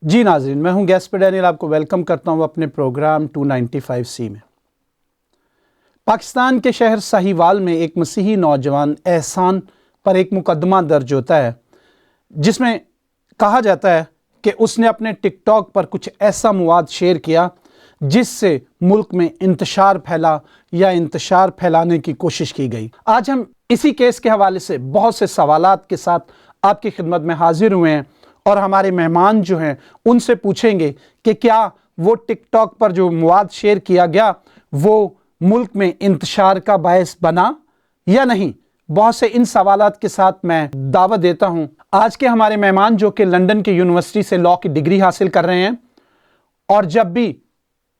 جی ناظرین، میں ہوں گیسپر ڈینیل، آپ کو ویلکم کرتا ہوں اپنے پروگرام 295C میں۔ پاکستان کے شہر ساہیوال میں ایک مسیحی نوجوان احسان پر ایک مقدمہ درج ہوتا ہے جس میں کہا جاتا ہے کہ اس نے اپنے ٹک ٹاک پر کچھ ایسا مواد شیئر کیا جس سے ملک میں انتشار پھیلانے کی کوشش کی گئی۔ آج ہم اسی کیس کے حوالے سے بہت سے سوالات کے ساتھ آپ کی خدمت میں حاضر ہوئے ہیں اور ہمارے مہمان جو ہیں ان سے پوچھیں گے کہ کیا وہ ٹک ٹاک پر جو مواد شیئر کیا گیا وہ ملک میں انتشار کا باعث بنا یا نہیں۔ بہت سے ان سوالات کے ساتھ میں دعوت دیتا ہوں آج کے ہمارے مہمان، جو کہ لندن کے یونیورسٹی سے لاء کی ڈگری حاصل کر رہے ہیں، اور جب بھی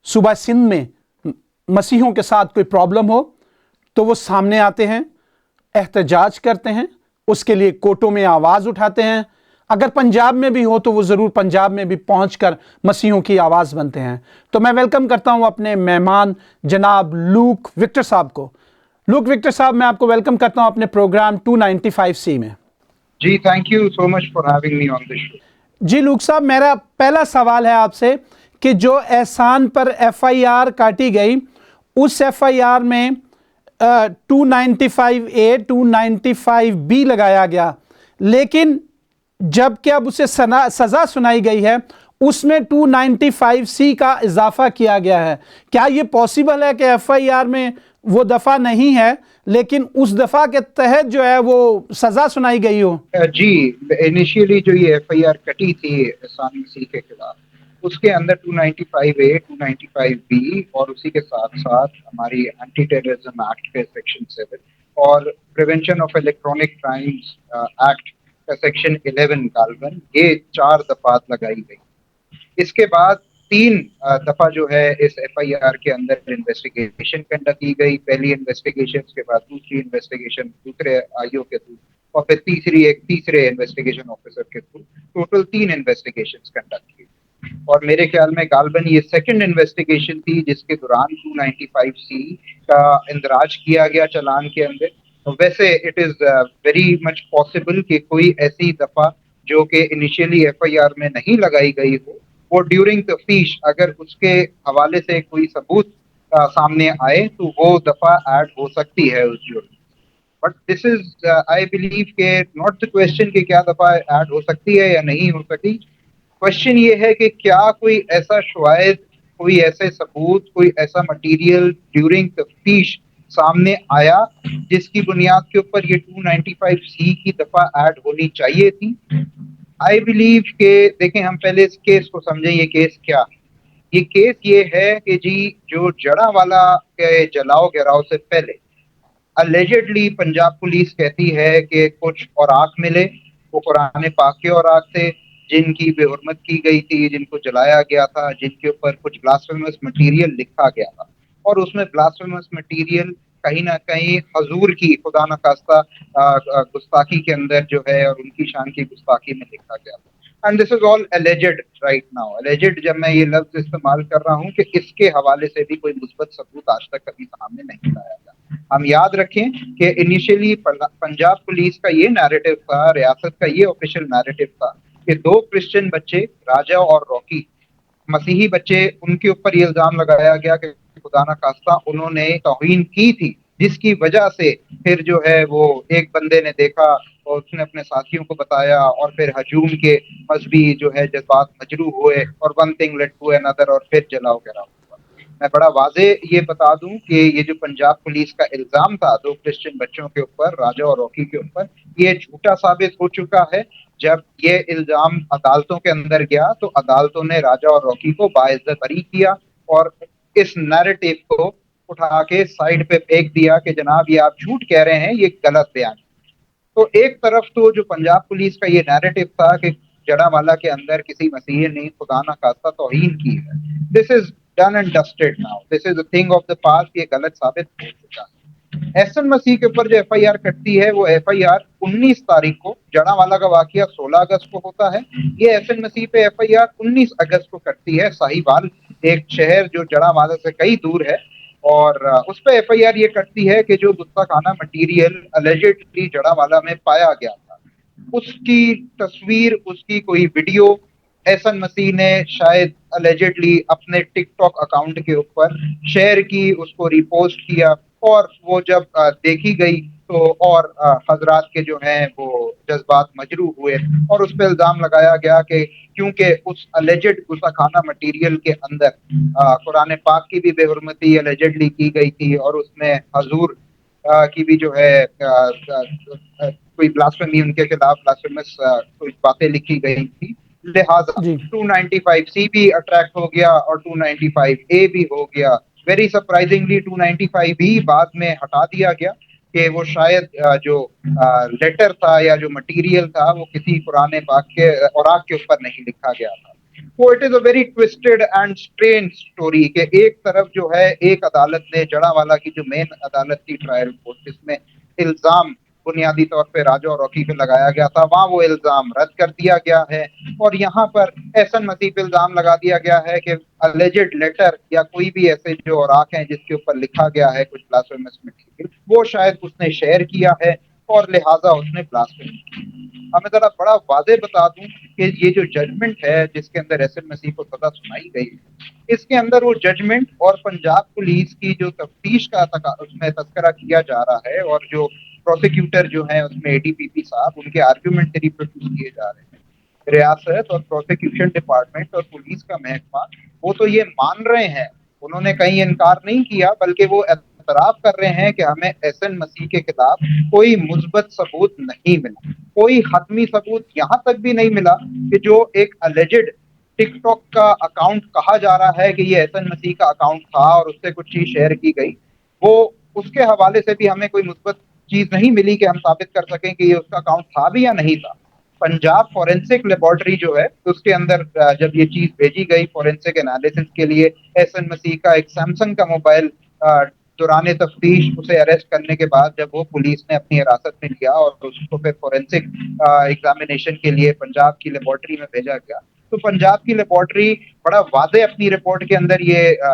صوبہ سندھ میں مسیحیوں کے ساتھ کوئی پرابلم ہو تو وہ سامنے آتے ہیں، احتجاج کرتے ہیں، اس کے لیے کورٹوں میں آواز اٹھاتے ہیں۔ اگر پنجاب میں بھی ہو تو وہ ضرور پنجاب میں بھی پہنچ کر مسیحیوں کی آواز بنتے ہیں۔ تو میں ویلکم کرتا ہوں اپنے مہمان جناب لوک وکٹر صاحب کو۔ لوک وکٹر صاحب، میں آپ کو ویلکم کرتا ہوں اپنے پروگرام 295C میں۔ جی thank you so much for having me on this show. جی لوک صاحب، میرا پہلا سوال ہے آپ سے کہ جو احسان پر ایف آئی آر کاٹی گئی، اس ایف آئی آر میں 295A 295B لگایا گیا، لیکن جب کہ اب اسے سزا سنائی گئی ہے اس میں 295C کا اضافہ کیا گیا ہے۔ کیا یہ پاسبل ہے کہ ایف آئی آر میں وہ دفعہ نہیں ہے لیکن اس دفعہ کے تحت جو ہے وہ سزا سنائی گئی ہو؟ جی، انیشیلی جو یہ ایف آئی آر کٹی تھی احسان مسیح کے خلاف، اس کے اندر 295A 295B اور اسی کے ساتھ ساتھ ہماری اینٹی ٹیررزم ایکٹ کے سیکشن 7 اور prevention of electronic crimes act کا سیکشن 11 غالباً یہ 4 دفعات لگائی گئی۔ اس کے بعد 3 دفعہ جو ہے اس ایف آئی آر کے اندر انویسٹیگیشن کنڈکٹ کی گئی۔ پہلی انویسٹیگیشن کے بعد دوسری انویسٹیگیشن دوسرے آئی او کے تھرو، اور پھر تیسرے انویسٹیگیشن آفیسر کے تھرو، ٹوٹل 3 انویسٹیگیشنز کنڈکٹ کی۔ اور میرے خیال میں غالباً یہ سیکنڈ انویسٹیگیشن تھی جس کے دوران 295C کا اندراج کیا گیا چلان کے اندر۔ ویسے it is very much possible کہ کوئی ایسی دفعہ جو کہ انیشیلی ایف آئی آر میں نہیں لگائی گئی ہو، وہ ڈیورنگ تفتیش اگر اس کے حوالے سے کوئی ثبوت سامنے آئے تو وہ دفعہ ایڈ ہو سکتی ہے اس جرم۔ But this is I believe کہ ناٹ دا کوشچن کہ کیا دفعہ ایڈ ہو سکتی ہے یا نہیں ہو سکتی، کوشچن یہ ہے کہ کیا کوئی ایسا شواہد، کوئی ایسے ثبوت، کوئی ایسا مٹیریل ڈیورنگ تفتیش سامنے آیا جس کی بنیاد کے اوپر یہ 295C کی دفعہ ایڈ ہونی چاہیے تھی۔ آئی بلیو کہ دیکھیں، ہم پہلے اس کیس کو سمجھیں۔ یہ کیس کیا ہے؟ یہ کیس یہ ہے کہ جی جو جڑا والا کے جلاؤ گراؤ سے پہلے اللیجڈلی پنجاب پولیس کہتی ہے کہ کچھ اوراق ملے، وہ قرآن پاک کے اوراق تھے جن کی بے حرمت کی گئی تھی، جن کو جلایا گیا تھا، جن کے اوپر کچھ بلاسفیمس مٹیریل لکھا گیا تھا، اور اس میں بلاسفیمس مٹیریل کہیں نہ کہیں حضور کی خدا نخواستہ گستاخی کے اندر جو ہے اور ان کی شان کی گستاخی میں لکھا گیا تھا۔ And this is all alleged right now۔ alleged جب میں یہ لفظ استعمال کر رہا ہوں کہ اس کے حوالے سے بھی کوئی مثبت ثبوت آج تک کبھی سامنے نہیں لایا گیا۔ ہم یاد رکھیں کہ انیشیلی پنجاب پولیس کا یہ نیریٹو تھا، ریاست کا یہ آفیشیل نیریٹو تھا کہ 2 کرسچن بچے، راجا اور راکی، مسیحی بچے، ان کے اوپر یہ الزام لگایا گیا کہ خدا نخواستہ انہوں نے توہین کی تھی، جس کی وجہ سے پھر جو ہے وہ ایک بندے نے دیکھا اور اس نے اپنے ساتھیوں کو بتایا، اور پھر ہجوم کے مذہبی جو ہے جذبات مجروح ہوئے، اور one thing lead to another, اور پھر جلاؤ گراؤ ہوا۔ میں بڑا واضح یہ بتا دوں کہ یہ جو پنجاب پولیس کا الزام تھا 2 کرسچن بچوں کے اوپر، راجا اور راکی کے اوپر، یہ جھوٹا ثابت ہو چکا ہے۔ جب یہ الزام عدالتوں کے اندر گیا تو عدالتوں نے راجا اور راکی کو باعزت بری کیا اور اس نیریٹو کو اٹھا کے سائڈ پہ پھینک دیا کہ جناب یہ آپ جھوٹ کہہ رہے ہیں، یہ غلط بیان ہے۔ تو ایک طرف تو جو پنجاب پولیس کا یہ نیریٹو تھا کہ جڑا والا کے اندر کسی مسیحی نے خدا نخواستہ توہین کی ہے، this is done and dusted now, this is a thing of the past, یہ غلط ثابت ہو چکا ہے۔ احسن مسیح کے اوپر جو ایف آئی آر کٹتی ہے وہ ایف آئی آر 19 تاریخ کو، جڑا والا کا واقعہ 16 اگست کو ہوتا ہے، یہ احسن مسیح پہ ایف آئی آر 19 اگست کو کٹتی ہے۔ ساہیوال ایک شہر جو جڑا والا سے کئی دور ہے، اور اس پہ ایف آئی آر یہ کرتی ہے کہ جو گستاخانہ مٹیریل اللیجڈلی جڑا والا میں پایا گیا تھا، اس کی تصویر، اس کی کوئی ویڈیو احسن مسیح نے شاید اللیجڈلی اپنے ٹک ٹاک اکاؤنٹ کے اوپر شیئر کی، اس کو ریپوسٹ کیا، اور وہ جب دیکھی گئی تو اور حضرات کے جو ہیں وہ جذبات مجروح ہوئے، اور اس پہ الزام لگایا گیا کہ کیونکہ اس اللیجڈ گستاخانہ مٹیریل کے اندر قرآن پاک کی بھی بے حرمتی اللیجڈلی کی گئی تھی، اور اس میں حضور کی بھی جو ہے کوئی بلاسفیمی، ان کے خلاف بلاسفیمس کچھ باتیں لکھی گئی تھی، لہٰذا جی 295 بھی اٹریکٹ ہو گیا اور 295 بھی ہو گیا۔ ویری سرپرائزنگلی 295 بعد میں ہٹا دیا گیا کہ وہ شاید جو لیٹر تھا یا جو مٹیریل تھا وہ کسی قرآن پاک کے اوراق کے اوپر نہیں لکھا گیا تھا۔ وہ it is a very toasted and strange story کہ ایک طرف جو ہے ایک عدالت نے جڑاوالا کی جو مین عدالت تھی ٹرائل کورٹ، جس میں الزام بنیادی طور پہ راجا اور روکی پہ لگایا گیا تھا، وہاں وہ الزام رد کر دیا گیا ہے، اور یہاں پر احسن مسیح پہ الزام لگا دیا گیا ہے کہ اللیجڈ لیٹر یا کوئی بھی ایسے جو اوراق ہیں جس کے اوپر لکھا گیا ہے کچھ بلاسفیمس مٹیریل، وہ شاید اس نے شیئر کیا ہے اور لہٰذا اس نے بلاسفیمی کی۔ اب میں ذرا بڑا واضح بتا دوں کہ یہ جو ججمنٹ ہے جس کے اندر احسن مسیح کو سزا سنائی گئی ہے، اس کے اندر وہ ججمنٹ اور پنجاب پولیس کی جو تفتیش کا اس میں تذکرہ کیا جا رہا ہے، اور جو پروسیکیوٹر جو ہیں اس میں اے ڈی پی پی صاحب، ان کے آرگیومنٹ ریپروڈیوس کیے جا رہے ہیں، ریاست اور پروسیکیوشن ڈپارٹمنٹ اور پولیس کا محکمہ وہ تو یہ مان رہے ہیں، انہوں نے کہیں انکار نہیں کیا، بلکہ وہ اعتراف کر رہے ہیں کہ ہمیں احسن مسیح کے خلاف کوئی مثبت ثبوت نہیں ملا، کوئی حتمی ثبوت یہاں تک بھی نہیں ملا کہ جو ایک اللیجڈ ٹک ٹاک کا اکاؤنٹ کہا جا رہا ہے کہ یہ احسن مسیح کا اکاؤنٹ تھا اور اس سے کچھ چیز شیئر کی گئی، وہ اس کے حوالے سے بھی ہمیں کوئی مثبت چیز نہیں ملی کہ ہم ثابت کر سکیں کہ یہ اس کا اکاؤنٹ تھا بھی یا نہیں تھا۔ پنجاب فورینسک لیبارٹری جو ہے اس کے اندر جب یہ چیز بھیجی گئی فورینسک انالیسس کے لیے، احسن مسیح کا ایک سیمسنگ کا موبائل دوران تفتیش اسے اریسٹ کرنے کے بعد جب وہ پولیس نے اپنی حراست میں لیا اور اس کو پھر فورینسک ایگزامینیشن کے لیے پنجاب کی لیبارٹری میں بھیجا گیا، تو پنجاب کی لیبارٹری بڑا واضح اپنی رپورٹ کے اندر یہ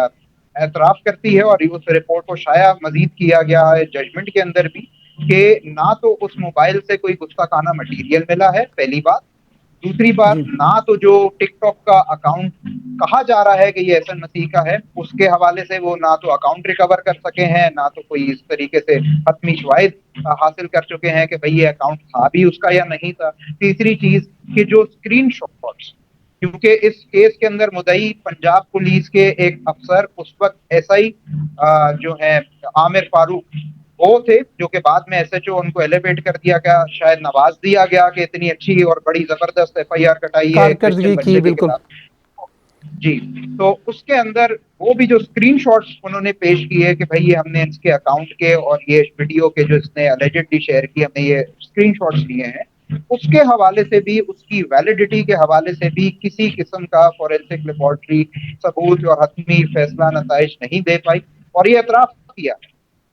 اعتراف کرتی ہے، اور اس رپورٹ کو شائع مزید کیا گیا ہے ججمنٹ کے اندر بھی، کہ نہ تو اس موبائل سے کوئی گستاخانہ مٹیریل ملا ہے، پہلی بات، دوسری بات جی نہ تو جو ٹک ٹاک کا اکاؤنٹ کہا جا رہا ہے کہ یہ احسن مسیح کا ہے اس کے حوالے سے وہ نہ تو اکاؤنٹ ریکور کر سکے ہیں، نہ تو کوئی اس طریقے سے حتمی شواہد حاصل کر چکے ہیں کہ بھئی یہ اکاؤنٹ تھا بھی اس کا یا نہیں تھا۔ تیسری چیز کہ جو اسکرین شاٹس، کیونکہ اس کیس کے اندر مدعی پنجاب پولیس کے ایک افسر اس وقت ایس آئی جو ہے عامر فاروق وہ تھے، جو کہ بعد میں ایس ایچ او ان کو ایلیویٹ کر دیا گیا، شاید نواز دیا گیا کہ اتنی اچھی اور بڑی زبردست ایف آئی آر کٹائی ہے کرسچن کارکردگی کی بچے کے بالکل۔ خلاف۔ جی، تو اس کے اندر وہ بھی جو اسکرین شاٹس انہوں نے پیش کیے کہ بھائی یہ ہم نے اس کے اکاؤنٹ کے اور یہ ویڈیو کے جو اس نے اللیجڈلی شیئر کی، ہم نے یہ اسکرین شاٹس لیے ہیں، اس کے حوالے سے بھی، اس کی ویلیڈیٹی کے حوالے سے بھی کسی قسم کا فورینسک لیبارٹری ثبوت اور حتمی فیصلہ نتائج نہیں دے پائی، اور یہ اعتراف کیا۔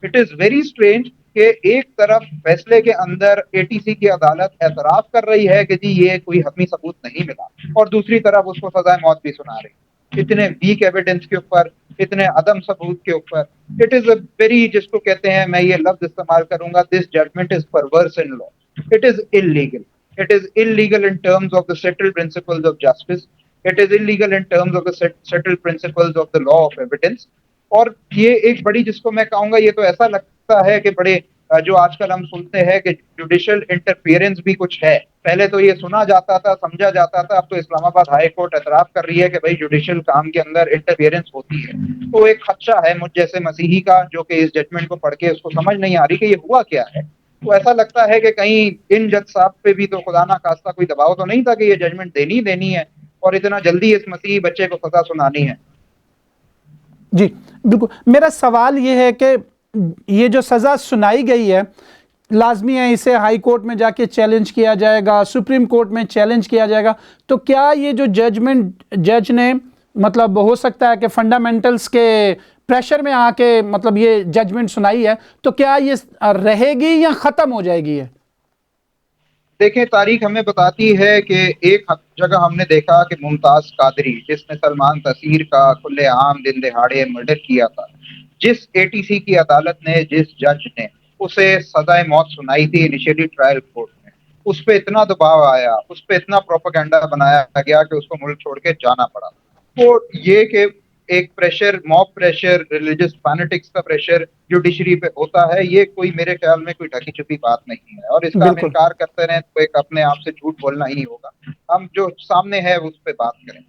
اٹ از ویری اسٹرینج کہ ایک طرف فیصلے کے اندر اے ٹی سی کی عدالت اعتراف کر رہی ہے کہ جی یہ کوئی حتمی ثبوت نہیں ملا، اور دوسری طرف اس کو سزائے موت بھی سنا رہی، اتنے ویک ایویڈنس کے اوپر، اتنے عدم ثبوت کے اوپر۔ اٹ از اے ویری، جس کو کہتے ہیں، میں یہ لفظ استعمال کروں گا، this judgment is perverse in law, it is illegal. It is illegal in terms of the settled principles of justice. It is illegal in terms of the settled principles of the law of evidence. اور یہ ایک بڑی، جس کو میں کہوں گا، یہ تو ایسا لگتا ہے کہ بڑے جو آج کل ہم سنتے ہیں کہ جوڈیشل انٹرفیئرنس بھی کچھ ہے، پہلے تو یہ سنا جاتا تھا، سمجھا جاتا تھا، اب تو اسلام آباد ہائی کورٹ اعتراف کر رہی ہے کہ بھائی جوڈیشل کام کے اندر انٹرفیئرنس ہوتی ہے۔ تو ایک خدشہ ہے مجھ جیسے مسیحی کا، جو کہ اس ججمنٹ کو پڑھ کے اس کو سمجھ نہیں آ رہی کہ یہ ہوا کیا ہے، تو ایسا لگتا ہے کہ کہیں ان جج صاحب پہ بھی تو خدا نہ خواستہ کوئی دباؤ تو نہیں تھا کہ یہ ججمنٹ دینی ہے اور اتنا جلدی اس مسیحی بچے کو سزا سنانی ہے۔ جی بالکل، میرا سوال یہ ہے کہ یہ جو سزا سنائی گئی ہے، لازمی ہے اسے ہائی کورٹ میں جا کے چیلنج کیا جائے گا، سپریم کورٹ میں چیلنج کیا جائے گا، تو کیا یہ جو ججمنٹ جج نے مطلب ہو سکتا ہے کہ فنڈامنٹلز کے پریشر میں آ کے مطلب یہ ججمنٹ سنائی ہے، تو کیا یہ رہے گی یا ختم ہو جائے گی؟ دیکھیں، تاریخ ہمیں بتاتی ہے کہ ایک جگہ ہم نے دیکھا کہ ممتاز قادری، جس نے سلمان تاثیر کا کھلے عام دن دہاڑے مرڈر کیا تھا، جس اے ٹی سی کی عدالت نے، جس جج نے اسے سزائے موت سنائی تھی انیشیلی ٹرائل کورٹ میں، اس پہ اتنا دباؤ آیا, اس پہ اتنا پروپیگنڈا بنایا گیا کہ اس کو ملک چھوڑ کے جانا پڑا. تو یہ کہ ایک pressure, mob pressure, religious fanatics کا پریشر جوڈیشری پہ ہوتا ہے, یہ کوئی میرے خیال میں کوئی ڈھکی چھپی بات نہیں ہے, اور اس کا ہم بالکل انکار کرتے رہیں تو ایک اپنے آپ سے جھوٹ بولنا ہی ہوگا. ہم جو سامنے ہے اس پہ بات کریں.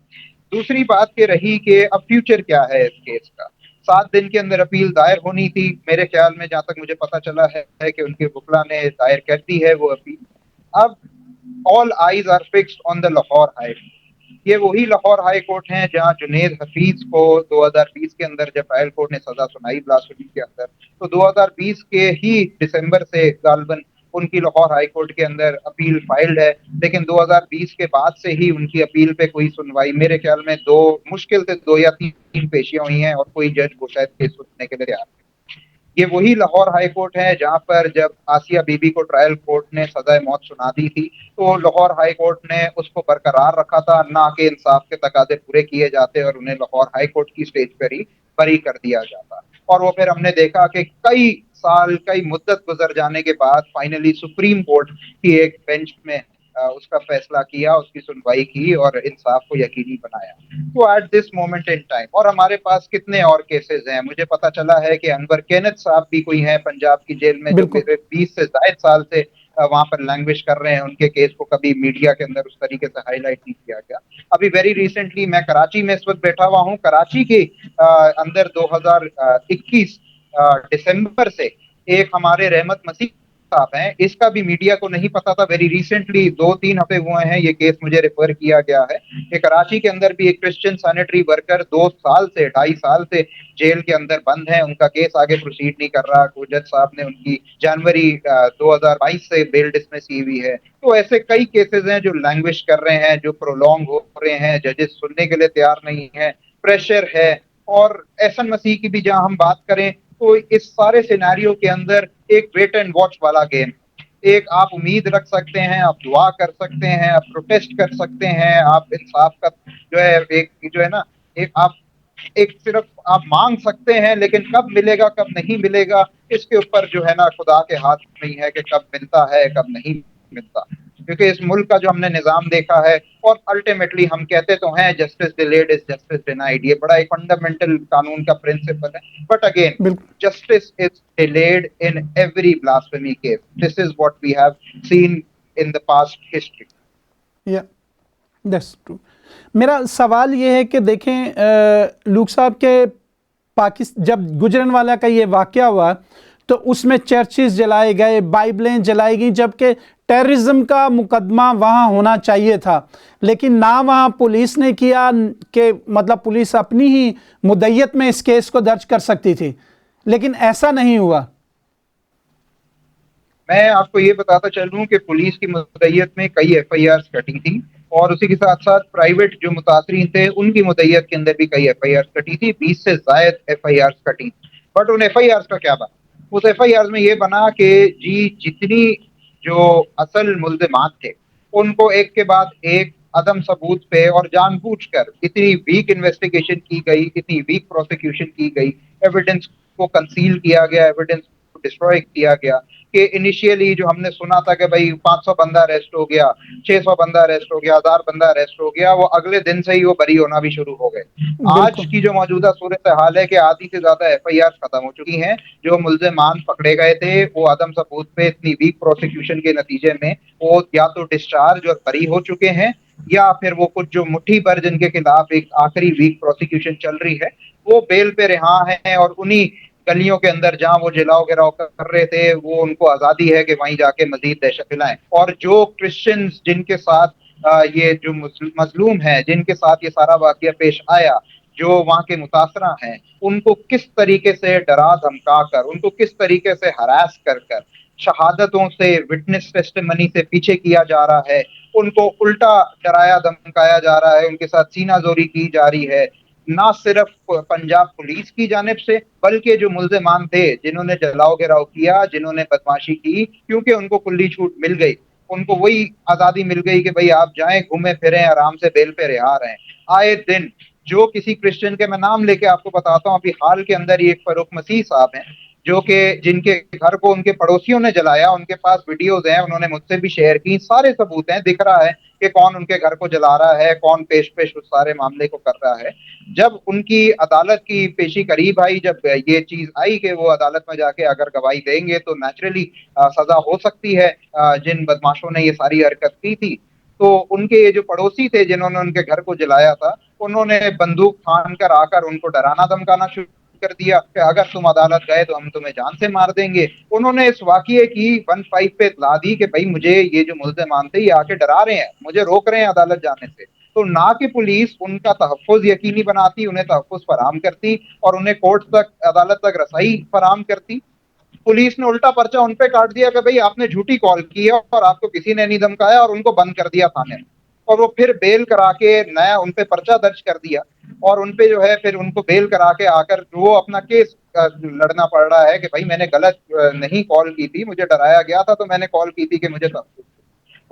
دوسری بات یہ رہی کہ اب فیوچر کیا ہے اس کیس کا. 7 دن کے اندر اپیل دائر ہونی تھی, میرے خیال میں جہاں تک مجھے پتا چلا ہے کہ ان کے وکلا نے دائر کر دی ہے وہ اپیل. اب all eyes are fixed on the Lahore high court. یہ وہی لاہور ہائی کورٹ ہیں جہاں جنید حفیظ کو 2020 کے اندر جب ٹرائل کورٹ نے سزا سنائی بلاسفیمی کے اندر, تو 2020 کے ہی دسمبر سے غالباً ان کی لاہور ہائی کورٹ کے اندر اپیل فائلڈ ہے. لیکن 2020 کے بعد سے ہی ان کی اپیل پہ کوئی سنوائی, میرے خیال میں مشکل سے 2 یا 3 پیشیاں ہوئی ہیں, اور کوئی جج کو شاید کیس سننے کے لیے تیار نہیں. یہ وہی لاہور ہائی کورٹ ہے جہاں پر جب آسیہ بی بی کو ٹرائل کورٹ نے سزائے موت سنا دی تھی, تو لاہور ہائی کورٹ نے اس کو برقرار رکھا تھا, نہ کہ انصاف کے تقاضے پورے کیے جاتے اور انہیں لاہور ہائی کورٹ کی اسٹیج پر ہی بری کر دیا جاتا. اور وہ پھر ہم نے دیکھا کہ کئی سال, کئی مدت گزر جانے کے بعد فائنلی سپریم کورٹ کی ایک بینچ میں اس کا فیصلہ کیا, اس کی سنوائی کی اور انصاف کو یقینی بنایا. تو at this moment in time, اور ہمارے پاس کتنے اور کیسز ہیں, مجھے پتا چلا ہے کہ انور کینت صاحب بھی کوئی ہیں پنجاب کی جیل میں, جو بالکل 20 سے زائد سال سے وہاں پر لینگویج کر رہے ہیں. ان کے کیس کو کبھی میڈیا کے اندر اس طریقے سے ہائی لائٹ نہیں کیا گیا. ابھی ویری ریسنٹلی میں کراچی میں اس وقت بیٹھا ہوا ہوں, کراچی کے اندر 2021 دسمبر سے ایک ہمارے رحمت مسیح صاحب ہیں, اس کا بھی میڈیا کو نہیں پتا تھا. ویری ریسنٹلی 2-3 ہفتے ہوئے ہیں یہ کیس مجھے ریفر کیا گیا ہے کہ کراچی کے اندر بھی ایک کرسچن سینیٹری ورکر 2 سال سے جیل کے اندر بند ہیں. ان کا کیس آگے پروسیڈ نہیں کر رہا. جج صاحب نے ان کی جنوری 2022 سے بیل ڈسمس کی ہوئی ہے. تو ایسے کئی کیسز ہیں جو لینگویج کر رہے ہیں, جو پرولونگ ہو رہے ہیں, ججز سننے کے لیے تیار نہیں ہیں, پریشر ہے. اور احسن مسیح کی بھی جہاں ہم بات کریں تو اس سارے سینیریو کے اندر ایک ویٹ اینڈ واچ والا گیم. ایک آپ امید رکھ سکتے ہیں, آپ دعا کر سکتے ہیں, آپ پروٹیسٹ کر سکتے ہیں, آپ انصاف کا جو ہے نا آپ ایک صرف آپ مانگ سکتے ہیں, لیکن کب ملے گا کب نہیں ملے گا اس کے اوپر جو ہے نا خدا کے ہاتھ نہیں ہے کہ کب ملتا ہے کب نہیں ملتا. کیونکہ اس ملک کا جو ہم نے نظام دیکھا ہے, اور الٹیمیٹلی ہم کہتے تو ہیں justice delayed is justice denied, یہ بڑا ایک فنڈامنٹل قانون کا پرنسپل ہے. بٹ اگین بالکل justice is delayed in every blasphemy case. This is what we have seen in the past history. That's true. میرا سوال یہ ہے کہ دیکھیں لوک صاحب کے جب گجرانوالہ کا یہ واقعہ ہوا تو اس میں چرچز جلائے گئے, بائبلیں جلائی گئیں, جبکہ ٹیررزم کا مقدمہ وہاں ہونا چاہیے تھا, لیکن نہ وہاں پولیس نے کیا کہ مطلب پولیس اپنی ہی مدیت میں اس کیس کو درج کر سکتی تھی, لیکن ایسا نہیں ہوا. میں آپ کو یہ بتاتا چلوں کہ پولیس کی مدیت میں کئی ایف آئی آرز کٹی تھی, اور اسی کے ساتھ ساتھ پرائیویٹ جو متاثرین تھے ان کی مدیت کے اندر بھی کئی ایف آئی آرز کٹی تھی, 20 سے زائد ایف آئی آرز کٹی. بٹ ان ایف آئی آرز کا کیا بنا؟ اس ایف آئی آرز میں یہ بنا کہ جتنی جو اصل ملزمات تھے ان کو ایک کے بعد ایک عدم ثبوت پہ اور جان بوجھ کر اتنی ویک انویسٹیگیشن کی گئی, اتنی ویک پروسیکیوشن کی گئی, ایویڈنس کو کنسیل کیا گیا, ایویڈنس کو ڈسٹروائے کیا گیا, کہ انیشیلی جو ہم نے سنا تھا کہ بھائی 500 بندہ اریسٹ ہو گیا, 600 بندہ اریسٹ ہو گیا, 1000 بندہ اریسٹ ہو گیا, وہ اگلے دن سے ہی وہ بری ہونا بھی شروع ہو گئے. بالکل آج کی جو موجودہ صورتحال ہے کہ آدھی سے زیادہ ایف آئی آر ختم ہو چکی ہیں. جو ملزمان پکڑے گئے تھے وہ عدم ثبوت پہ اتنی ویک پروسیکیوشن کے نتیجے میں وہ یا تو ڈسچارج اور بری ہو چکے ہیں, یا پھر وہ کچھ جو مٹھی پر جن کے خلاف ایک آخری ویک پروسیکیوشن چل رہی ہے وہ بیل پہ رہا ہیں, اور انہی گلیوں کے اندر جہاں وہ جلاؤ گراؤ کر رہے تھے وہ ان کو آزادی ہے کہ وہیں جا کے مزید دہشت پھیلائیں. اور جو کرسچنز جن کے ساتھ یہ جو مظلوم ہیں, جن کے ساتھ یہ سارا واقعہ پیش آیا, جو وہاں کے متاثرہ ہیں, ان کو کس طریقے سے ڈرا دھمکا کر, ان کو کس طریقے سے ہراس کر شہادتوں سے, وٹنس ٹیسٹمنی سے پیچھے کیا جا رہا ہے, ان کو الٹا ڈرایا دھمکایا جا رہا ہے, ان کے ساتھ سینہ زوری کی جا رہی ہے, نہ صرف پنجاب پولیس کی جانب سے بلکہ جو ملزمان تھے جنہوں نے جلاؤ گراؤ کیا, جنہوں نے بدماشی کی, کیونکہ ان کو کلی چھوٹ مل گئی, ان کو وہی آزادی مل گئی کہ بھئی آپ جائیں گھومیں پھریں آرام سے بیل پہ رہا رہیں. آئے دن جو کسی کرسچن کے, میں نام لے کے آپ کو بتاتا ہوں, ابھی حال کے اندر ہی ایک فاروق مسیح صاحب ہیں جو کہ جن کے گھر کو ان کے پڑوسیوں نے جلایا، ان کے پاس ویڈیوز ہیں، انہوں نے مجھ سے بھی شیئر کی، سارے ثبوت ہیں، دکھ رہا ہے کہ کون ان کے گھر کو جلا رہا ہے، کون پیش پیش اس سارے معاملے کو کر رہا ہے۔ جب ان کی عدالت کی پیشی قریب آئی، جب یہ چیز آئی کہ وہ عدالت میں جا کے اگر گواہی دیں گے تو نیچرلی سزا ہو سکتی ہے جن بدماشوں نے یہ ساری حرکت کی تھی، تو ان کے یہ جو پڑوسی تھے جنہوں نے ان کے گھر کو جلایا تھا، انہوں نے بندوق تھان کر آ کر ان کو ڈرانا دھمکانا شروع کر دیا کہ اگر تم عدالت گئے تو ہم تمہیں جان سے مار دیں گے۔ انہوں نے اس واقعے کی 15 پہ اطلاع دی کہ بھائی مجھے یہ جو ملزمان تھے یہ آ کے ڈرا رہے ہیں، مجھے روک رہے ہیں عدالت جانے سے، تو نہ کہ پولیس ان کا تحفظ یقینی بناتی، انہیں تحفظ فراہم کرتی اور انہیں کورٹ تک، عدالت تک رسائی فراہم کرتی، پولیس نے الٹا پرچہ ان پہ کاٹ دیا کہ بھئی آپ نے جھوٹی کال کی ہے اور آپ کو کسی نے نہیں دھمکایا، اور ان کو بند کر دیا تھانے میں، اور وہ پھر بیل کرا کے نیا ان پہ پرچہ درج کر دیا، اور ان پہ جو ہے پھر ان کو بیل کرا کے آ کر وہ اپنا کیس لڑنا پڑ رہا ہے کہ بھائی میں نے غلط نہیں کال کی تھی، مجھے ڈرایا گیا تھا تو میں نے کال کی تھی کہ مجھے تحفظ۔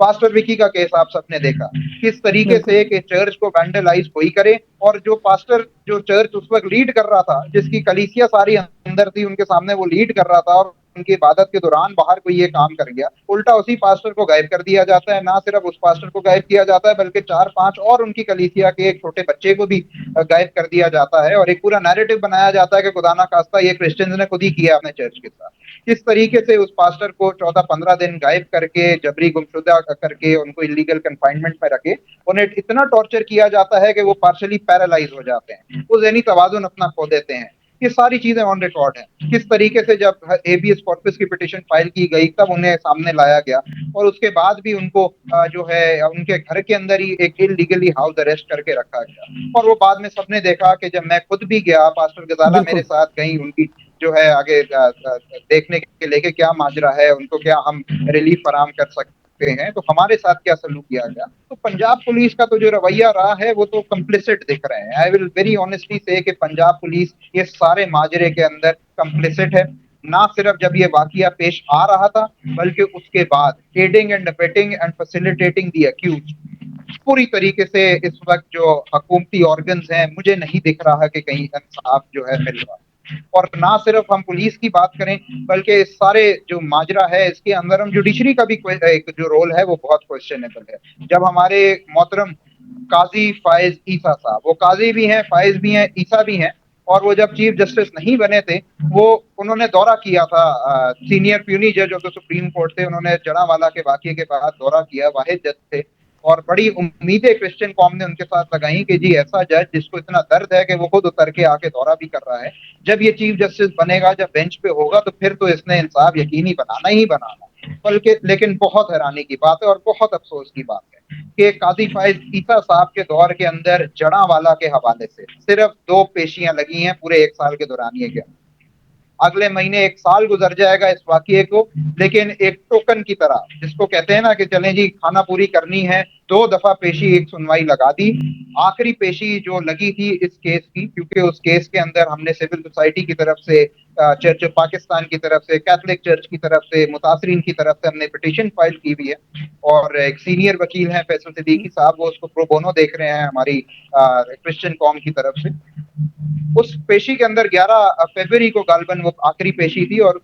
پاسٹر وکی کا کیس آپ سب نے دیکھا کس طریقے بالکل سے کہ چرچ کو وینڈلائز کوئی کرے، اور جو پاسٹر جو چرچ اس وقت لیڈ کر رہا تھا، جس کی کلیسیا ساری اندر تھی ان کے سامنے، وہ لیڈ کر رہا تھا اور ان کی عبادت کے دوران باہر کوئی یہ کام کر گیا، الٹا اسی پاسٹر کو غائب کر دیا جاتا ہے۔ نہ صرف اس پاسٹر کو غائب کیا جاتا ہے بلکہ 4-5 اور ان کی کلیسیا کے ایک چھوٹے بچے کو بھی غائب کر دیا جاتا ہے، اور ایک پورا نیریٹو بنایا جاتا ہے کہ خدا نہ خواستہ یہ کرسچنز نے خود ہی کیا اپنے چرچ کے ساتھ۔ کس طریقے سے اس پاسٹر کو 14-15 دن غائب کر کے، جبری گمشدہ کر کے، ان کو انلیگل کنفائنمنٹ میں رکھے، انہیں اتنا ٹارچر کیا جاتا ہے کہ وہ پارشلی پیرالائز ہو جاتے ہیں، وہ ذہنی توازن اپنا کھو دیتے ہیں۔ یہ ساری چیزیں آن ریکارڈ ہیں، کس طریقے سے جب ہیبیس کارپس کی پٹیشن فائل کی گئی تب انہیں سامنے لایا گیا، اور اس کے بعد بھی ان کو جو ہے ان کے گھر کے اندر ہی ایک انلیگلی ہاؤس اریسٹ کر کے رکھا گیا، اور وہ بعد میں سب نے دیکھا کہ جب میں خود بھی گیا، پاسٹر غزالہ بالکل میرے ساتھ گئی ان کی جو ہے آگے دیکھنے کے لے کے کیا ماجرا ہے، ان کو کیا ہم ریلیف فراہم کر سکتے ہیں، تو ہمارے ساتھ کیا سلوک کیا گیا، تو پنجاب پولیس کا تو جو رویہ رہا ہے وہ تو کمپلیسٹ دکھ رہے ہیں۔ آئی ول ویری آنیسٹلی سے کہ پنجاب پولیس یہ سارے ماجرے کے اندر کمپلیسٹ ہے، نہ صرف جب یہ واقعہ پیش آ رہا تھا بلکہ اس کے بعد aiding and abetting and facilitating the accused, پوری طریقے سے اس وقت جو حکومتی آرگنز ہیں مجھے نہیں دکھ رہا کہ کہیں انصاف جو ہے مل رہا ہے۔ اور نہ صرف ہم پولیس کی بات کریں بلکہ اس سارے جو ماجرا ہے اس کے اندر ہم جوڈیشری کا بھی ایک جو رول ہے وہ بہت کوشچنیبل ہے۔ جب ہمارے محترم قاضی فائز عیسیٰ صاحب، وہ قاضی بھی ہیں، فائز بھی ہیں، عیسیٰ بھی ہیں، اور وہ جب چیف جسٹس نہیں بنے تھے، وہ انہوں نے دورہ کیا تھا، سینئر پیونی جج آف دا سپریم کورٹ تھے، انہوں نے جڑا والا کے واقعے کے بعد دورہ کیا، واحد جج تھے، اور بڑی امیدیں کرسچن قوم نے ان کے ساتھ لگائیں کہ جی ایسا جج جس کو اتنا درد ہے کہ وہ خود اتر کے آ کے دورہ بھی کر رہا ہے، جب یہ چیف جسٹس بنے گا، جب بینچ پہ ہوگا تو پھر تو اس نے انصاف یقینی بنانا ہی بنانا۔ بلکہ لیکن بہت حیرانی کی بات ہے اور بہت افسوس کی بات ہے کہ قاضی فائز عیسیٰ صاحب کے دور کے اندر جڑا والا کے حوالے سے صرف 2 پیشیاں لگی ہیں پورے 1 سال کے دورانیے کے اندر۔ اگلے مہینے 1 سال گزر جائے گا اس واقعے کو، لیکن ایک ٹوکن کی طرح، جس کو کہتے ہیں نا کہ چلیں جی کھانا پوری کرنی ہے، 2 دفعہ پیشی، ایک سنوائی لگا دی۔ آخری پیشی جو لگی تھی اس کیس کی، کیونکہ اس کیس کے اندر ہم نے سول سوسائٹی کی طرف سے، چرچ آف پاکستان کی طرف سے، کیتھولک چرچ کی طرف سے، متاثرین کی طرف سے ہم نے پٹیشن فائل کی ہوئی ہے، اور ایک سینئر وکیل ہیں فیصل صدیقی صاحب، وہ اس کو پرو بونو دیکھ رہے ہیں ہماری کرسچن قوم کی طرف سے۔ اس پیشی کے اندر 11 فروری کو غالباً وہ آخری پیشی تھی، اور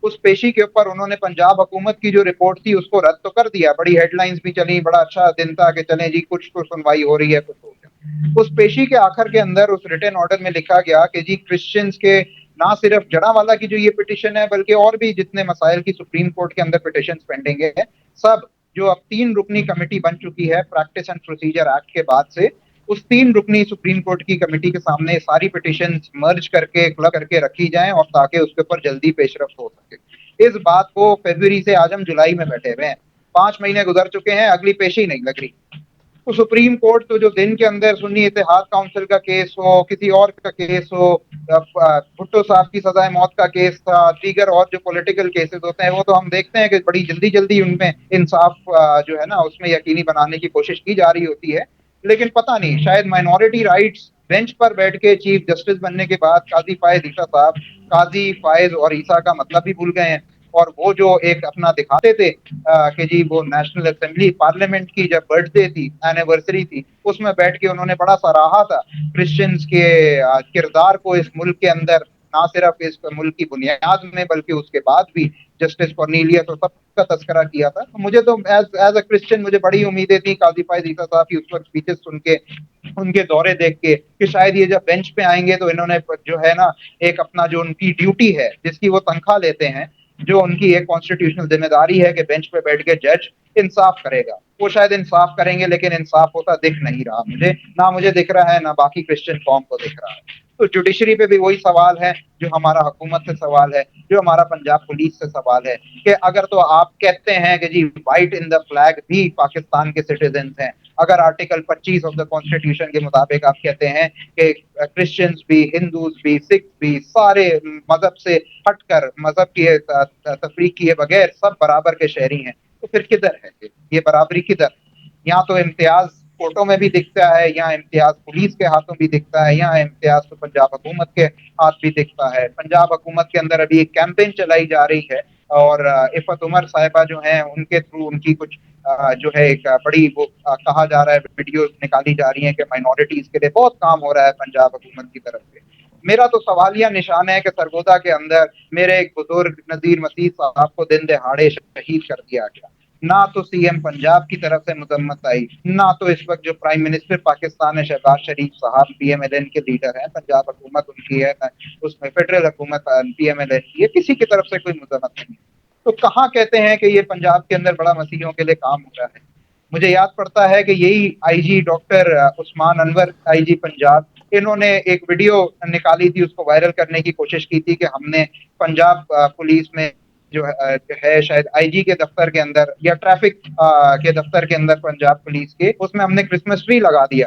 اس پیشی کے اوپر انہوں نے پنجاب حکومت کی جو رپورٹ تھی اس کو رد تو کر دیا، بڑی ہیڈ لائنز بھی چلی، بڑا اچھا دن تھا کہ چلیں جی کچھ تو سنوائی ہو رہی ہے، کچھ ہو گیا۔ اس پیشی کے آخر کے اندر اس ریٹن آرڈر میں لکھا گیا کہ جی کرسچنز کے نہ صرف جڑا والا کی جو یہ پٹیشن ہے بلکہ اور بھی جتنے مسائل کی سپریم کورٹ کے اندر پٹیشنز پینڈنگ ہے، سب جو اب 3 رکنی کمیٹی بن چکی ہے پریکٹس اینڈ پروسیجر ایکٹ کے بعد سے، اس 3 رکنی سپریم کورٹ کی کمیٹی کے سامنے ساری پٹیشنز مرج کر کے کلب کر کے رکھی جائیں، اور تاکہ اس کے اوپر جلدی پیش رفت ہو سکے۔ اس بات کو فروری سے آج ہم جولائی میں بیٹھے ہوئے ہیں، 5 مہینے گزر چکے ہیں، اگلی پیشی نہیں لگ رہی۔ تو سپریم کورٹ تو جو دن کے اندر سنی اتحاد کونسل کا کیس ہو، کسی اور کا کیس ہو، بھٹو صاحب کی سزائے موت کا کیس تھا، دیگر اور جو پولیٹیکل کیسز ہوتے ہیں، وہ تو ہم دیکھتے ہیں کہ بڑی جلدی جلدی ان میں انصاف جو ہے نا اس میں یقینی بنانے کی کوشش کی جا رہی ہوتی ہے، لیکن پتہ نہیں شاید مائنورٹی رائٹس بینچ پر بیٹھ کے چیف جسٹس بننے کے بعد قاضی فائز عیسیٰ صاحب قاضی فائز اور عیسیٰ کا مطلب بھی بھول گئے ہیں، اور وہ جو ایک اپنا دکھاتے تھے کہ جی وہ نیشنل اسمبلی پارلیمنٹ کی جب برتھ ڈے تھی، اینیورسری تھی، اس میں بیٹھ کے انہوں نے بڑا سراہا تھا کرسچنز کے کردار کو اس ملک کے اندر، نہ صرف اس ملک کی بنیاد میں بلکہ اس کے بعد بھی جسٹس کورنیلیس اور سب کا تذکرہ کیا تھا. مجھے تو ایز اے کرسچن مجھے بڑی امیدیں تھیں قاضی فائز عیسیٰ صاحب کی اس وقت اسپیچز سن کے, ان کے دورے دیکھ کے, کہ شاید یہ جب بینچ پہ آئیں گے تو انہوں نے جو ہے نا ایک اپنا جو ان کی ڈیوٹی ہے جس کی وہ تنخواہ لیتے ہیں, جو ان کی ایک کانسٹیٹیوشنل ذمہ داری ہے کہ بینچ پہ بیٹھ کے جج انصاف کرے گا, وہ شاید انصاف کریں گے, لیکن انصاف ہوتا دکھ نہیں رہا مجھے, نہ مجھے دکھ رہا ہے نہ باقی کرسچن قوم کو دکھ رہا ہے. تو جوڈیشری پہ بھی وہی سوال ہے جو ہمارا حکومت سے سوال ہے, جو ہمارا پنجاب پولیس سے سوال ہے, کہ اگر تو آپ کہتے ہیں کہ جی وائٹ ان دا فلیگ بھی پاکستان کے سٹیزنز ہیں, اگر آرٹیکل 25 آف دا کانسٹیٹیوشن کے مطابق آپ کہتے ہیں کہ کرسچنز بھی, ہندوز بھی, سکھ بھی, سارے مذہب سے ہٹ کر, مذہب کی تفریق کیے بغیر سب برابر کے شہری ہیں, تو پھر کدھر ہے یہ برابری؟ کدھر؟ یہاں تو امتیاز کورٹوں میں بھی دکھتا ہے, یہاں امتیاز پولیس کے ہاتھوں بھی دکھتا ہے, یہاں امتیاز تو پنجاب حکومت کے ہاتھ بھی دکھتا ہے. پنجاب حکومت کے اندر ابھی ایک کیمپین چلائی جا رہی ہے, اور عفت عمر صاحبہ جو ہیں ان کے تھرو ان کی کچھ جو ہے ایک بڑی وہ کہا جا رہا ہے, ویڈیوز نکالی جا رہی ہیں کہ مائنورٹیز کے لیے بہت کام ہو رہا ہے پنجاب حکومت کی طرف سے. میرا تو سوالیہ نشان ہے کہ سرگودا کے اندر میرے ایک بزرگ نذیر مسیح صاحب کو دن دہاڑے شہید کر دیا گیا. نہ تو سی ایم پنجاب کی طرف سے مذمت آئی, نہ تو اس وقت جو پرائم منسٹر پاکستان ہے شہباز شریف صاحب پی ایم ایل این کے لیڈر ہیں, پنجاب حکومت ان کی ہے, اس میں فیڈرل حکومت پی ایم ایل این کی ہے, کسی کی طرف سے کوئی مذمت نہیں. تو کہاں کہتے ہیں کہ یہ پنجاب کے اندر بڑا مسیحیوں کے لیے کام ہو رہا ہے؟ مجھے یاد پڑتا ہے کہ یہی آئی جی ڈاکٹر عثمان انور, آئی جی پنجاب, انہوں نے ایک ویڈیو نکالی تھی, اس کو وائرل کرنے کی کوشش کی تھی کہ ہم نے پنجاب پولیس میں جو ہے شاید آئی جی کے دفتر کے اندر یا ٹریفک کے دفتر کے اندر پنجاب پولیس کے, اس میں ہم نے کرسمس ٹری لگا دیا.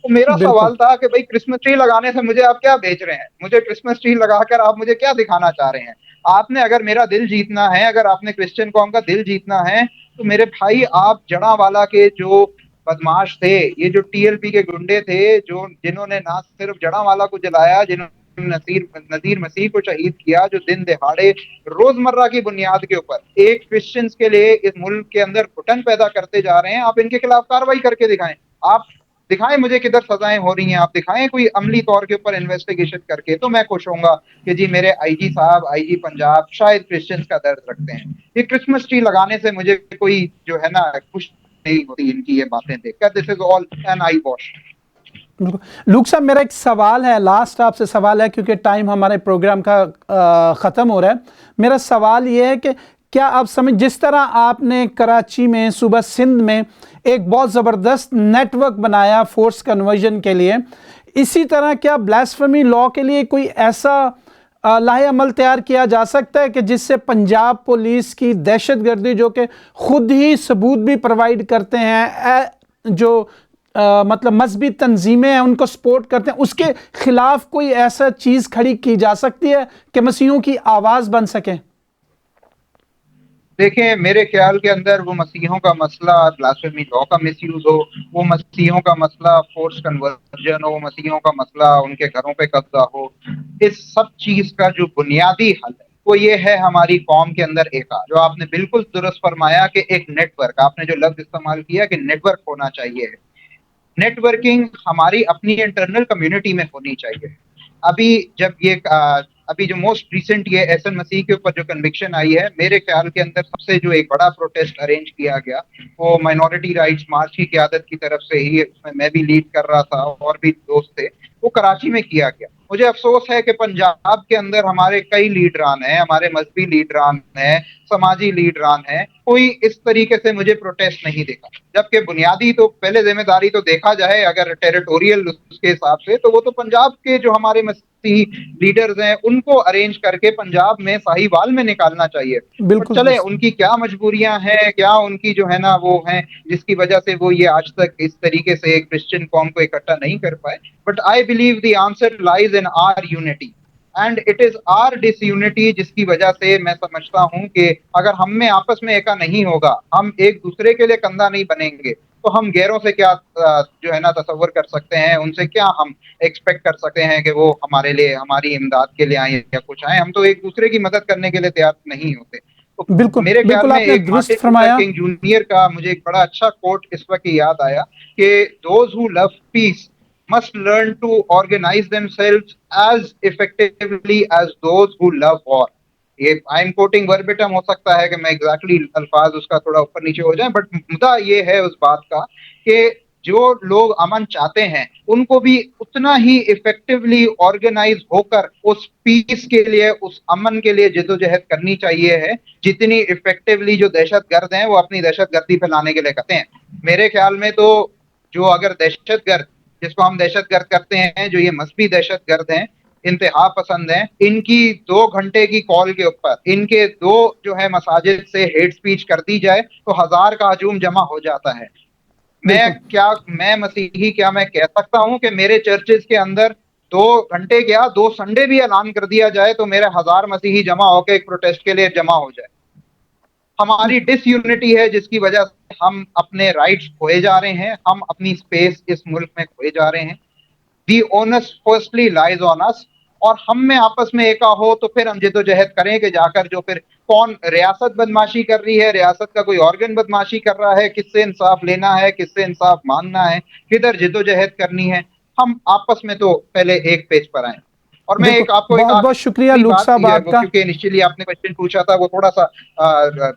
تو میرا بالکل سوال تھا کہ بھائی کرسمس ٹری لگانے سے مجھے آپ کیا بیچ رہے ہیں؟ مجھے کرسمس ٹری لگا کر آپ مجھے کیا دکھانا چاہ رہے ہیں؟ آپ نے اگر میرا دل جیتنا ہے, اگر آپ نے کرسچن قوم کا دل جیتنا ہے, تو میرے بھائی آپ جڑاں والا کے جو بدماش تھے, یہ جو ٹی ایل پی کے گنڈے تھے, جو جنہوں نے نہ صرف جڑاں والا کو جلایا, جنہوں نے نذیر مسیح کو شہید کیا, جو دن دہاڑے روزمرہ کی بنیاد کے اوپر ایک کرسچنز کے لیے اس ملک کے اندر گھٹن پیدا کرتے جا رہے ہیں, آپ ان کے خلاف کاروائی کر کے دکھائیں. آپ دکھائیں مجھے کدھر سزائیں ہو رہی ہیں, آپ دکھائیں کوئی عملی طور کے اوپر انویسٹیگیشن کر کے, تو میں خوش ہوں گا کہ جی میرے آئی جی صاحب, آئی جی پنجاب شاید کرسچنز کا درد رکھتے ہیں. یہ کرسمس ٹری لگانے سے مجھے کوئی جو ہے نا خوش نہیں ہوتی ان کی یہ باتیں دیکھ کر. دس از آل این آئی واش. لوک صاحب میرا ایک سوال ہے, لاسٹ آپ سے سوال ہے کیونکہ ٹائم ہمارے پروگرام کا ختم ہو رہا ہے. میرا سوال یہ ہے کہ کیا آپ جس طرح آپ نے کراچی میں, صوبہ سندھ میں ایک بہت زبردست نیٹ ورک بنایا فورس کنورژن کے لیے, اسی طرح کیا بلاسفیمی لاء کے لیے کوئی ایسا لاہ عمل تیار کیا جا سکتا ہے کہ جس سے پنجاب پولیس کی دہشت گردی, جو کہ خود ہی ثبوت بھی پرووائڈ کرتے ہیں, جو مطلب مذہبی تنظیمیں ہیں ان کو سپورٹ کرتے ہیں, اس کے خلاف کوئی ایسا چیز کھڑی کی جا سکتی ہے کہ مسیحیوں کی آواز بن سکے؟ دیکھیں میرے خیال کے اندر وہ مسیحوں کا مسئلہ بلاسفیمی لاء کا مس یوز ہو, وہ مسیحوں کا مسئلہ فورس کنورژن ہو, وہ مسیحوں کا مسئلہ ان کے گھروں پہ قبضہ ہو, اس سب چیز کا جو بنیادی حل ہے وہ یہ ہے ہماری قوم کے اندر ایک, جو آپ نے بالکل درست فرمایا کہ ایک نیٹ ورک, آپ نے جو لفظ استعمال کیا کہ نیٹ ورک ہونا چاہیے. نیٹ ورکنگ ہماری اپنی انٹرنل کمیونٹی میں ہونی چاہیے. ابھی جو موسٹ ریسنٹ یہ احسن مسیح کے اوپر جو کنوکشن آئی ہے, میرے خیال کے اندر سب سے جو ایک بڑا پروٹیسٹ ارینج کیا گیا وہ مائنورٹی رائٹس مارچ کی قیادت کی طرف سے ہی, اس میں بھی لیڈ کر رہا تھا اور بھی دوست تھے, وہ کراچی میں کیا گیا. مجھے افسوس ہے کہ پنجاب کے اندر ہمارے کئی لیڈران ہیں, ہمارے مذہبی لیڈران ہیں, سماجی لیڈران ہیں, کوئی اس طریقے سے مجھے پروٹیسٹ نہیں دیکھا. جبکہ بنیادی تو پہلے ذمہ داری تو دیکھا جائے اگر ٹیریٹوریل اس کے حساب سے, تو وہ تو پنجاب کے جو ہمارے مسیحی لیڈرز ہیں ان کو ارینج کر کے پنجاب میں ساہیوال میں نکالنا چاہیے. اور بالکل چلے درست. ان کی کیا مجبوریاں ہیں, کیا ان کی جو ہے نا وہ ہیں جس کی وجہ سے وہ یہ آج تک اس طریقے سے کرسچن قوم کو اکٹھا نہیں کر پائے, but I believe the answer lies in our unity, and it is our disunity, جس کی وجہ سے میں سمجھتا ہوں کہ اگر ہم میں آپس میں ایکا نہیں ہوگا, ہم ایک دوسرے کے لیے کندھا نہیں بنیں گے, تو ہم غیروں سے کیا جو ہے نا تصور کر سکتے ہیں, ان سے کیا ہم ایکسپیکٹ کر سکتے ہیں کہ وہ ہمارے لیے ہماری امداد کے لیے آئیں یا کچھ آئیں. ہم تو ایک دوسرے کی مدد کرنے کے لیے تیار نہیں ہوتے. تو بالکل میرے خیال بالکل میں آپ نے ایک درست مارٹن لوتھر فرمایا. کنگ جونیئر کا مجھے ایک بڑا اچھا کوٹ اس وقت یاد آیا کہ those who love peace must learn to organize themselves as effectively as those who love war. یہ آئی ایم کوٹنگ وربٹم، ہو سکتا ہے کہ میں ایگزیکٹلی الفاظ اس کا تھوڑا اوپر نیچے ہو جائیں، بٹ مدعا یہ ہے اس بات کا کہ جو لوگ امن چاہتے ہیں ان کو بھی اتنا ہی افیکٹولی آرگنائز ہو کر اس پیس کے لیے، اس امن کے لیے جدوجہد کرنی چاہیے ہے، جتنی افیکٹولی جو دہشت گرد ہیں وہ اپنی دہشت گردی پھیلانے کے لیے کرتے ہیں. میرے خیال میں تو جو اگر دہشت گرد، جس کو ہم دہشت گرد کرتے ہیں، جو یہ مذہبی دہشت گرد ہیں، انتہا پسند ہیں، ان کی 2 گھنٹے کی کال کے اوپر ان کے 2 جو ہے مساجد سے ہیٹ سپیچ کر دی جائے تو 1000 کا ہجوم جمع ہو جاتا ہے. میں مسیحی کیا میں کہہ سکتا ہوں کہ میرے چرچز کے اندر 2 گھنٹے کیا 2 سنڈے بھی اعلان کر دیا جائے تو میرے 1000 مسیحی جمع ہو کے ایک پروٹیسٹ کے لیے جمع ہو جائے. ہماری ڈس یونٹی ہے جس کی وجہ سے ہم اپنے رائٹس کھوئے جا رہے ہیں، ہم اپنی اسپیس اس ملک میں کھوئے جا رہے ہیں. دی اونس فرسٹلی لائز آن اس، اور ہم میں آپس میں ایکا ہو تو پھر ہم جدوجہد کریں کہ جا کر جو پھر کون ریاست بدماشی کر رہی ہے، ریاست کا کوئی آرگن بدماشی کر رہا ہے، کس سے انصاف لینا ہے، کس سے انصاف مانگنا ہے، کدھر جدوجہد کرنی ہے، ہم آپس میں تو پہلے ایک پیج پر آئیں. اور میں بالکل، ایک آپ کو ایک بہت بہت شکریہ آخری لوک بات صاحب آپ کا. کیونکہ انیشیلی آپ نے کوشچن پوچھا تھا وہ تھوڑا سا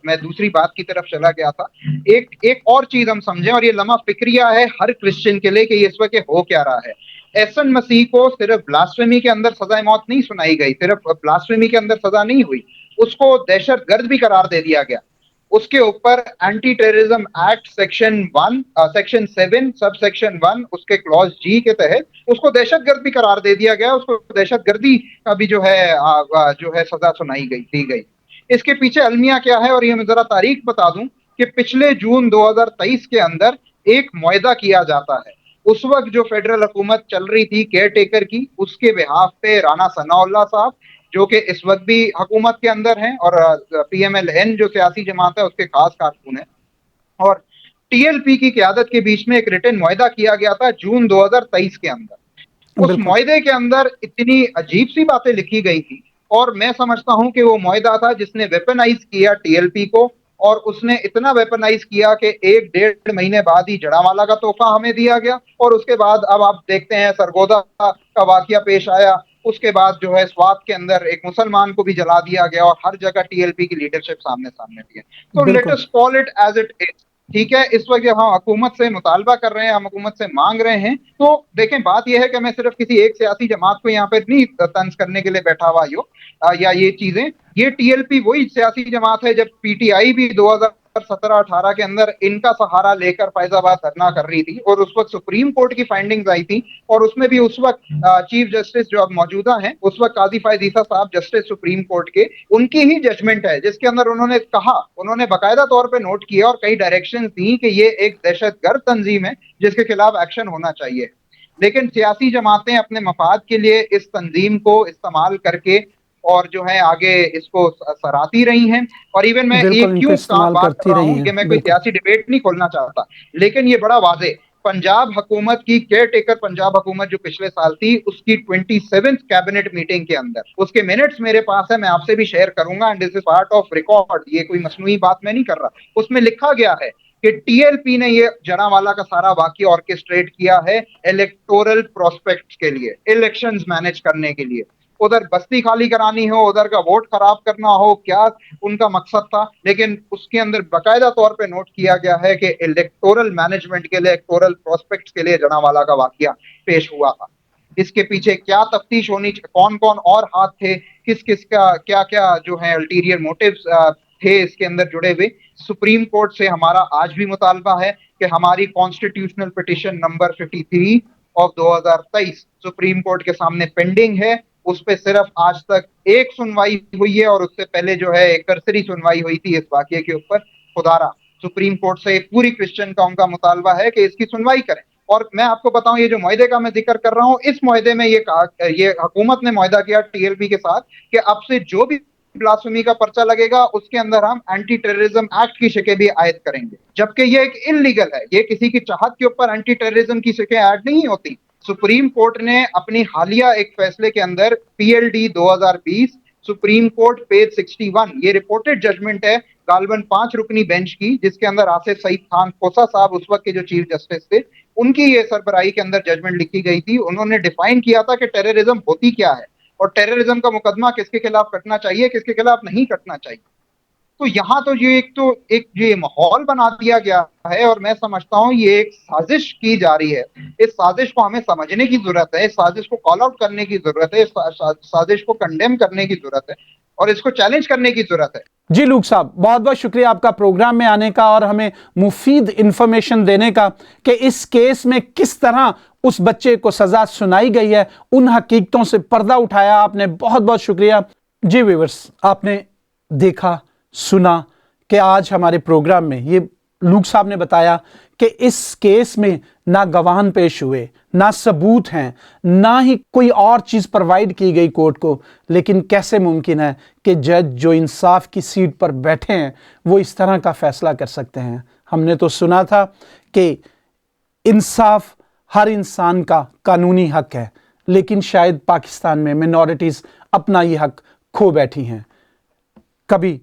میں دوسری بات کی طرف چلا گیا تھا. ایک اور چیز ہم سمجھیں، اور یہ لمحہ فکریہ ہے ہر کرسچن کے لیے کہ یہ اس وقت ہو کیا رہا ہے. احسن مسیح کو صرف بلاسفیمی کے اندر سزائے موت نہیں سنائی گئی، صرف بلاسفیمی کے اندر سزا نہیں ہوئی، اس کو دہشت گرد بھی قرار دے دیا گیا. اس کے اوپر anti terrorism act section 7 sub section 1 اس کے کلوز جی کے تحت اس کو دہشت گرد بھی قرار دے دیا گیا، اس کو دہشت گردی کا بھی جو ہے سزا سنائی گئی دی گئی. اس کے پیچھے المیہ کیا ہے، اور یہ میں ذرا تاریخ بتا دوں کہ پچھلے جون 2023 کے اندر ایک معاہدہ کیا جاتا ہے. اس وقت جو فیڈرل حکومت چل رہی تھی کیئر ٹیکر کی، اس کے بہاف پہ رانا ثناء اللہ صاحب جو کہ اس وقت بھی حکومت کے اندر ہیں، اور پی ایم ایل این جو سیاسی جماعت ہے اس کے خاص کارکن ہیں، اور ٹی ایل پی کی قیادت کے بیچ میں ایک ریٹن معاہدہ کیا گیا تھا جون 2023 کے اندر. اس بالکل معاہدے کے اندر اتنی عجیب سی باتیں لکھی گئی تھی، اور میں سمجھتا ہوں کہ وہ معاہدہ تھا جس نے ویپنائز کیا ٹی ایل پی کو، اور اس نے اتنا ویپنائز کیا کہ 1-1.5 مہینے بعد ہی جڑاوالا کا تحفہ ہمیں دیا گیا، اور اس کے بعد اب آپ دیکھتے ہیں سرگودا کا واقعہ پیش آیا، اس کے بعد جو ہے سوات کے اندر ایک مسلمان کو بھی جلا دیا گیا، اور ہر جگہ ٹی ایل پی کی لیڈرشپ سامنے بھی ہے. تو لیٹ بالکل us call it as it is. ٹھیک ہے، اس وقت جب ہم حکومت سے مطالبہ کر رہے ہیں، ہم حکومت سے مانگ رہے ہیں، تو دیکھیں بات یہ ہے کہ میں صرف کسی ایک سیاسی جماعت کو یہاں پہ نہیں طنز کرنے کے لیے بیٹھا ہوا یا یہ چیزیں، یہ ٹی ایل پی وہی سیاسی جماعت ہے جب پی ٹی آئی بھی 2017-18 کے اندر ان کا سہارا لے کر فیض آباد دھرنا کر رہی تھی، اور اس وقت سپریم کورٹ کی فائنڈنگز آئی تھی، اور اس میں بھی اس وقت چیف جسٹس جو اب موجودہ ہیں، اس وقت قاضی فائز عیسیٰ صاحب جسٹس سپریم کورٹ کے، ان کی ہی ججمنٹ ہے جس کے اندر انہوں نے کہا، انہوں نے باقاعدہ طور پہ نوٹ کیا اور کئی ڈائریکشن دی کہ یہ ایک دہشت گرد تنظیم ہے جس کے خلاف ایکشن ہونا چاہیے. لیکن سیاسی جماعتیں اپنے مفاد کے لیے اس تنظیم کو استعمال کر کے اور جو ہے آگے اس کو سراتی رہی ہیں. اور ایون میں یہ بالکل ان کو کیوں استعمال بات کر کرتی رہا رہی ہوں ہیں. کہ میں کوئی بالکل سیاسی ڈیبیٹ نہیں کھولنا چاہتا، لیکن یہ بڑا واضح پنجاب حکومت کی کیئر ٹیکر پنجاب حکومت جو پچھلے سال تھی، اس کی 27th کیبنٹ میٹنگ کے اندر اس کے منٹس میرے پاس ہے، میں آپ سے بھی شیئر کروں گا، and this is part of record, یہ کوئی مصنوعی بات میں نہیں کر رہا. اس میں لکھا گیا ہے کہ ٹی ایل پی نے یہ جڑاوالا کا سارا واقعہ آرکیسٹریٹ کیا ہے الیکٹورل پروسپیکٹس کے لیے، الیکشنز مینج کرنے کے لیے، ادھر بستی خالی کرانی ہو، ادھر کا ووٹ خراب کرنا ہو، کیا ان کا مقصد تھا. لیکن اس کے اندر باقاعدہ طور پہ نوٹ کیا گیا ہے کہ الیکٹورل مینجمنٹ کے لیے، الیکٹورل پروسپیکٹس کے لیے جڑاوالا کا واقعہ پیش ہوا تھا. اس کے پیچھے کیا تفتیش ہونی، کون کون اور ہاتھ تھے، کس کس کا کیا کیا جو ہے الٹیریئر موٹیوز تھے اس کے اندر جڑے ہوئے. سپریم کورٹ سے ہمارا آج بھی مطالبہ ہے کہ ہماری constitutional petition number 53 of 2023 supreme court کے سامنے پینڈنگ ہے. اس پہ صرف آج تک ایک سنوائی ہوئی ہے، اور اس سے پہلے جو ہے ایک کرسری سنوائی ہوئی تھی اس واقعے کے اوپر. خدارا سپریم کورٹ سے پوری کرسچن قوم کا مطالبہ ہے کہ اس کی سنوائی کریں. اور میں آپ کو بتاؤں، یہ جو معاہدے کا میں ذکر کر رہا ہوں، اس معاہدے میں یہ کہا، یہ حکومت نے معاہدہ کیا ٹی ایل پی کے ساتھ کہ اب سے جو بھی بلاسفیمی کا پرچہ لگے گا اس کے اندر ہم اینٹی ٹیررزم ایکٹ کی شکیں بھی عائد کریں گے، جبکہ یہ ایک انلیگل ہے. یہ کسی کی چاہت کے اوپر اینٹی ٹیررزم کی شکیں ایڈ نہیں ہوتی. سپریم کورٹ نے اپنی حالیہ ایک فیصلے کے اندر P L D 2020 supreme court page 61 یہ رپورٹڈ ججمنٹ ہے غالباً 5 رکنی بینچ کی، جس کے اندر آصف سعید خان کھوسا صاحب اس وقت کے جو چیف جسٹس تھے، ان کی یہ سربراہی کے اندر ججمنٹ لکھی گئی تھی. انہوں نے ڈیفائن کیا تھا کہ ٹیررزم ہوتی کیا ہے اور ٹیررزم کا مقدمہ کس کے خلاف کٹنا چاہیے، کس کے خلاف نہیں کٹنا چاہیے. تو یہاں تو ایک یہ ماحول بنا دیا گیا ہے، اور میں سمجھتا ہوں یہ ایک سازش کی جا رہی ہے. اس سازش کو ہمیں سمجھنے کی ضرورت ہے، اس سازش کو کال آؤٹ کرنے کی ضرورت ہے، اس سازش کو کنڈیم کرنے کی ضرورت ہے اور اس کو چیلنج کرنے کی ضرورت ہے. جی لوک صاحب، بہت بہت شکریہ آپ کا پروگرام میں آنے کا اور ہمیں مفید انفارمیشن دینے کا کہ اس کیس میں کس طرح اس بچے کو سزا سنائی گئی ہے، ان حقیقتوں سے پردہ اٹھایا آپ نے. بہت بہت شکریہ. جی ویورز، آپ نے دیکھا سنا کہ آج ہمارے پروگرام میں یہ لوک صاحب نے بتایا کہ اس کیس میں نہ گواہان پیش ہوئے، نہ ثبوت ہیں، نہ ہی کوئی اور چیز پروائیڈ کی گئی کورٹ کو، لیکن کیسے ممکن ہے کہ جج جو انصاف کی سیٹ پر بیٹھے ہیں وہ اس طرح کا فیصلہ کر سکتے ہیں. ہم نے تو سنا تھا کہ انصاف ہر انسان کا قانونی حق ہے، لیکن شاید پاکستان میں منورٹیز اپنا یہ حق کھو بیٹھی ہیں. کبھی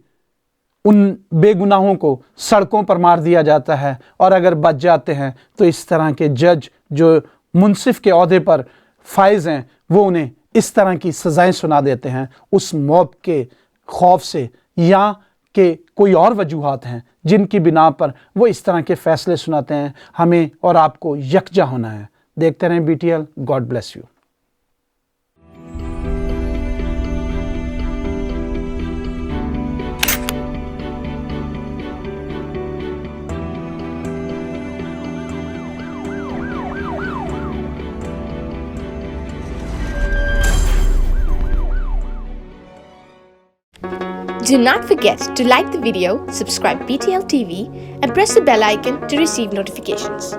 ان بے گناہوں کو سڑکوں پر مار دیا جاتا ہے، اور اگر بچ جاتے ہیں تو اس طرح کے جج جو منصف کے عہدے پر فائز ہیں وہ انہیں اس طرح کی سزائیں سنا دیتے ہیں اس موت کے خوف سے، یا کہ کوئی اور وجوہات ہیں جن کی بنا پر وہ اس طرح کے فیصلے سناتے ہیں. ہمیں اور آپ کو یکجا ہونا ہے. دیکھتے رہیں BTL. God bless you. Do not forget to like the video, subscribe BTL TV, and press the bell icon to receive notifications.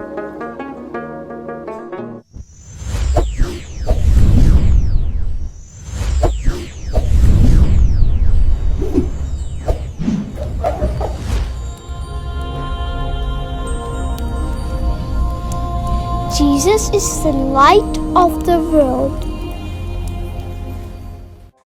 Jesus is the light of the world.